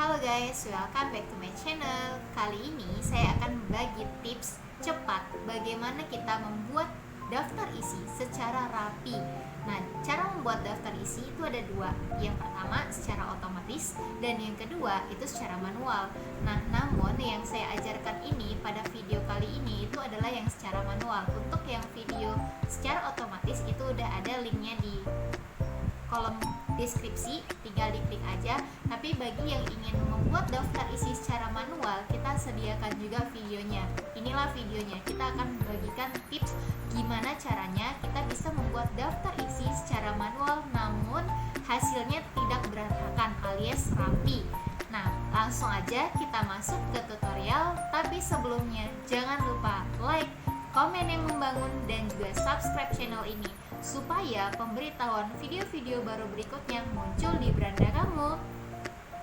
Halo guys, welcome back to my channel. Kali ini saya akan bagi tips cepat bagaimana kita membuat daftar isi secara rapi. Nah, cara membuat daftar isi itu ada dua. Yang pertama secara otomatis dan yang kedua itu secara manual. Nah, namun yang saya ajarkan ini pada video kali ini itu adalah yang secara manual. Untuk yang video secara otomatis itu udah ada linknya di kolom deskripsi, tinggal diklik aja. Tapi bagi yang ingin membuat daftar isi secara manual, kita sediakan juga videonya. Inilah videonya, kita akan bagikan tips gimana caranya kita bisa membuat daftar isi secara manual namun hasilnya tidak berantakan alias rapi. Nah, langsung aja kita masuk ke tutorial. Tapi sebelumnya jangan lupa like, komen yang membangun, dan juga subscribe channel ini supaya pemberitahuan video-video baru berikutnya muncul di beranda kamu.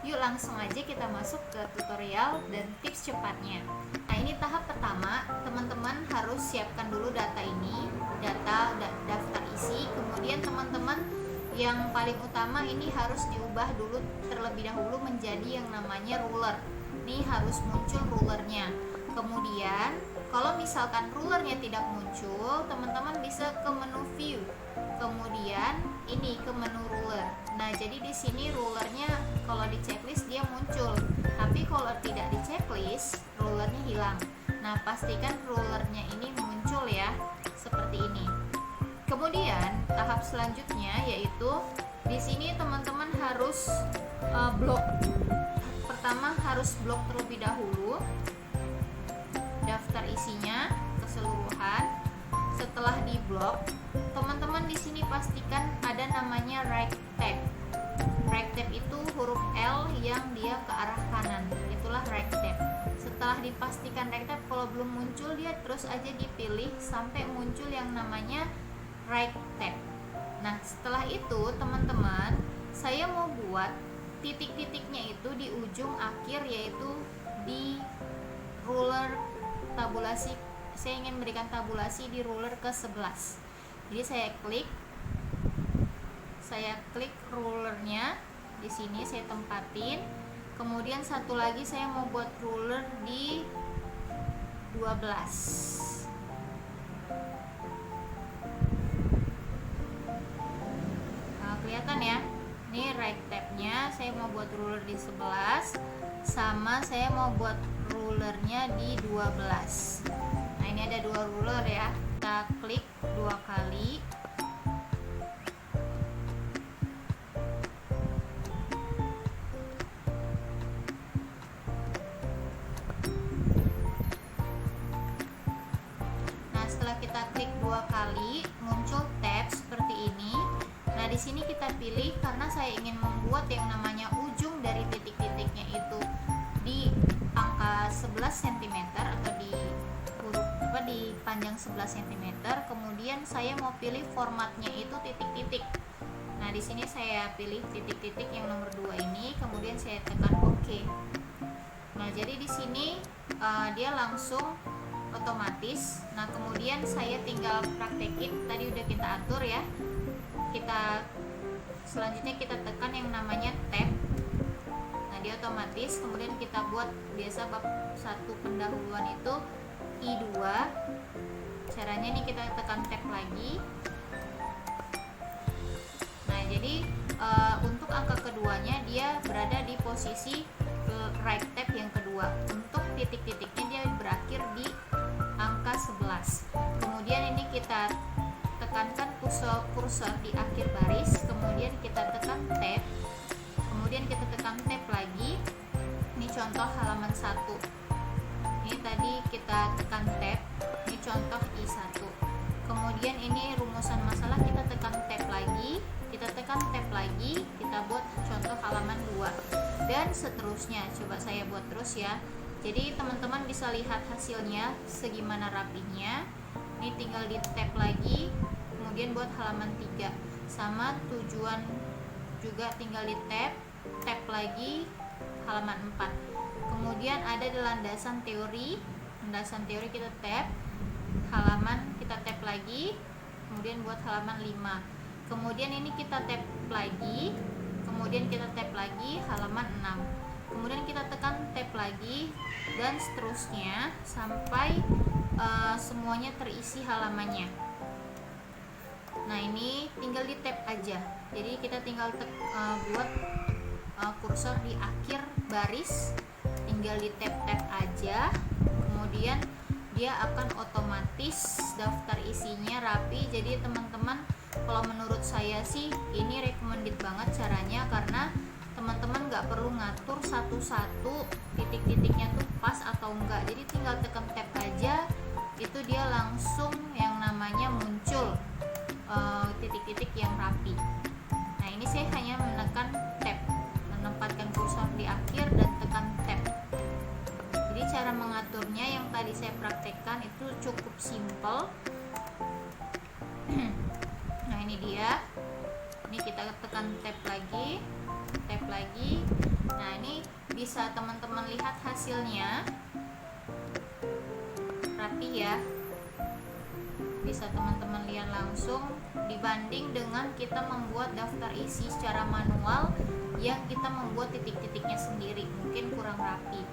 Yuk langsung aja kita masuk ke tutorial dan tips cepatnya. Nah, ini tahap pertama, teman-teman harus siapkan dulu data ini, daftar isi. Kemudian teman-teman yang paling utama ini harus diubah dulu terlebih dahulu menjadi yang namanya ruler. Ini harus muncul rulernya. Kemudian kalau misalkan rulernya tidak muncul, teman-teman bisa ke menu view. Kemudian ini ke menu ruler. Nah, jadi di sini rulernya kalau di checklist dia muncul. Tapi kalau tidak di checklist, rulernya hilang. Nah, pastikan rulernya ini muncul ya, seperti ini. Kemudian tahap selanjutnya yaitu di sini teman-teman harus blok. Pertama harus blok terlebih dahulu daftar isinya keseluruhan. Setelah diblok, teman-teman di sini pastikan ada namanya right tab. Right tab itu huruf L yang dia ke arah kanan, itulah right tab. Setelah dipastikan right tab, kalau belum muncul dia terus aja dipilih sampai muncul yang namanya right tab. Nah, setelah itu teman-teman, saya mau buat titik-titiknya itu di ujung akhir, yaitu di ruler tabulasi. Saya ingin memberikan tabulasi di ruler ke-11. Jadi saya klik rulernya di sini, saya tempatin. Kemudian satu lagi saya mau buat ruler di 12. Nah, kelihatan ya. Ini right tab-nya, saya mau buat ruler di 11 sama saya mau buat rulernya di 12. Nah, ini ada dua ruler ya. Kita klik dua kali. Nah, setelah kita klik dua kali, muncul tab seperti ini. Nah, di sini kita pilih karena saya ingin membuat yang namanya ujung dari titik-titiknya itu di angka 11 cm atau di panjang 11 cm. Kemudian saya mau pilih formatnya itu titik-titik. Nah, di sini saya pilih titik-titik yang nomor 2 ini, kemudian saya tekan OK. Nah, jadi di sini dia langsung otomatis. Nah, kemudian saya tinggal praktekin, tadi udah kita atur ya. Selanjutnya kita tekan yang namanya tab. Nah, dia otomatis. Kemudian kita buat biasa bab 1 pendahuluan itu I2. Caranya nih kita tekan tab lagi. Nah, jadi untuk angka keduanya dia berada di posisi right tab yang kedua. Untuk titik-titiknya dia berakhir di angka 11. Kemudian ini kita tekankan kursor di akhir baris, kemudian kita tekan tab, kemudian kita tekan tab lagi. Ini contoh halaman 1. Ini tadi kita tekan tab, ini contoh I1. Kemudian ini rumusan masalah, kita tekan tab lagi, kita tekan tab lagi, kita buat contoh halaman 2 dan seterusnya. Coba saya buat terus ya. Jadi teman-teman bisa lihat hasilnya segimana rapinya. Ini tinggal di tab lagi, kemudian buat halaman 3. Sama tujuan juga tinggal di tab lagi halaman 4. Kemudian ada di landasan teori kita tab, halaman kita tab lagi, kemudian buat halaman 5. Kemudian ini kita tab lagi, kemudian kita tab lagi halaman 6. kemudian kita tekan tab lagi dan seterusnya sampai semuanya terisi halamannya. Nah, ini tinggal di tab aja, jadi kita tinggal buat kursor di akhir baris, tinggal di tab aja, kemudian dia akan otomatis daftar isinya rapi. Jadi teman-teman, kalau menurut saya sih ini recommended banget caranya, karena teman-teman nggak perlu ngatur satu-satu titik-titiknya tuh pas atau enggak. Jadi tinggal tekan tab aja, itu dia langsung yang namanya muncul titik-titik yang rapi. Nah, ini saya hanya menekan tab, menempatkan kursor di akhir dan tekan tab. Jadi cara mengaturnya yang tadi saya praktekkan itu cukup simple. Nah, ini dia. Ini kita tekan tab lagi. Nah, ini bisa teman-teman lihat hasilnya rapi ya. Bisa teman-teman lihat langsung dibanding dengan kita membuat daftar isi secara manual yang kita membuat titik-titiknya sendiri, mungkin kurang rapi.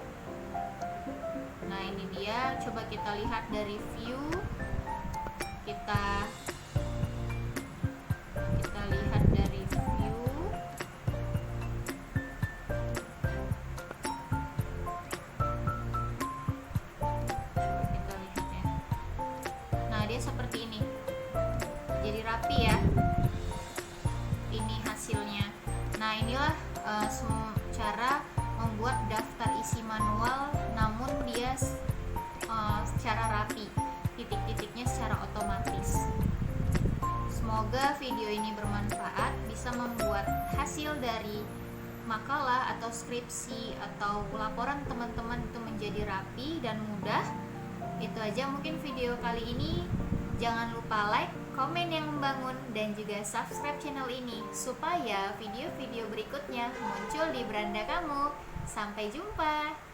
Nah, ini dia, coba kita lihat dari view. Kita lihat dari view. Coba kita lihat ya. Nah, dia seperti ini. Jadi rapi ya. Ini hasilnya. Nah, inilah cara membuat daftar isi manual namun dia secara rapi, titik-titiknya secara otomatis. Semoga video ini bermanfaat, bisa membuat hasil dari makalah atau skripsi atau laporan teman-teman itu menjadi rapi dan mudah. Itu aja mungkin video kali ini. Jangan lupa like, komen yang membangun, dan juga subscribe channel ini supaya video-video berikutnya muncul di beranda kamu. Sampai jumpa.